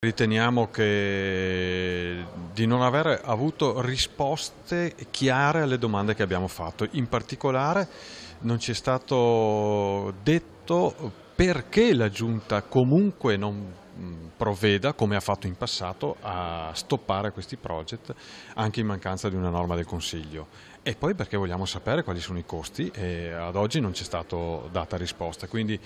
Riteniamo di non aver avuto risposte chiare alle domande che abbiamo fatto. In particolare non ci è stato detto perché la Giunta comunque non provveda, come ha fatto in passato, a stoppare questi project anche in mancanza di una norma del Consiglio. E poi perché vogliamo sapere quali sono i costi e ad oggi non ci è stata data risposta. Quindi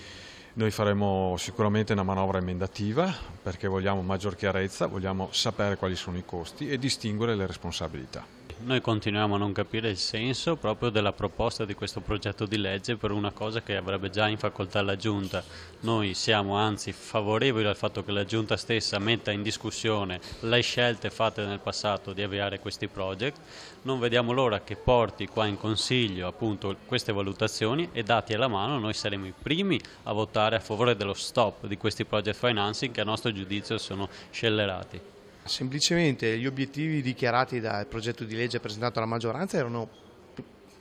noi faremo sicuramente una manovra emendativa perché vogliamo maggior chiarezza, vogliamo sapere quali sono i costi e distinguere le responsabilità. Noi continuiamo a non capire il senso proprio della proposta di questo progetto di legge per una cosa che avrebbe già in facoltà la Giunta. Noi siamo anzi favorevoli al fatto che la Giunta stessa metta in discussione le scelte fatte nel passato di avviare questi project. Non vediamo l'ora che porti qua in Consiglio appunto queste valutazioni e dati alla mano noi saremo i primi a votare a favore dello stop di questi project financing che a nostro giudizio sono scellerati. Semplicemente gli obiettivi dichiarati dal progetto di legge presentato alla maggioranza erano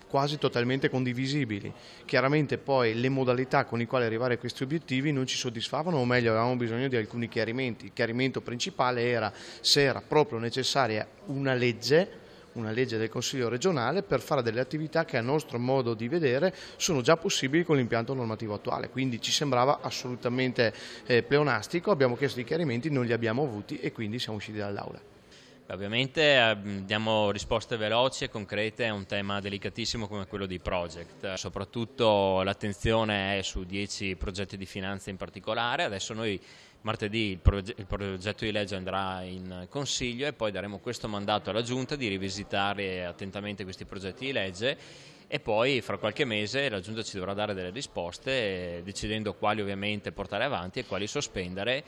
quasi totalmente condivisibili. Chiaramente poi le modalità con le quali arrivare a questi obiettivi non ci soddisfavano, o meglio avevamo bisogno di alcuni chiarimenti. Il chiarimento principale era se era proprio necessaria una legge del Consiglio regionale per fare delle attività che a nostro modo di vedere sono già possibili con l'impianto normativo attuale, quindi ci sembrava assolutamente pleonastico, abbiamo chiesto i chiarimenti, non li abbiamo avuti e quindi siamo usciti dall'aula. Ovviamente diamo risposte veloci e concrete a un tema delicatissimo come quello dei project, soprattutto l'attenzione è su 10 progetti di finanza in particolare. Adesso noi martedì il progetto di legge andrà in Consiglio e poi daremo questo mandato alla Giunta di rivisitare attentamente questi progetti di legge e poi fra qualche mese la Giunta ci dovrà dare delle risposte decidendo quali ovviamente portare avanti e quali sospendere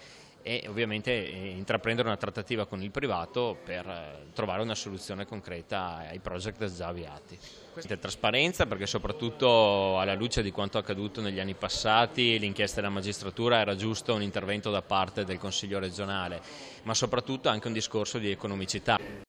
e ovviamente intraprendere una trattativa con il privato per trovare una soluzione concreta ai project già avviati. Questa è trasparenza perché soprattutto alla luce di quanto accaduto negli anni passati l'inchiesta della magistratura era giusto un intervento da parte del Consiglio regionale, ma soprattutto anche un discorso di economicità.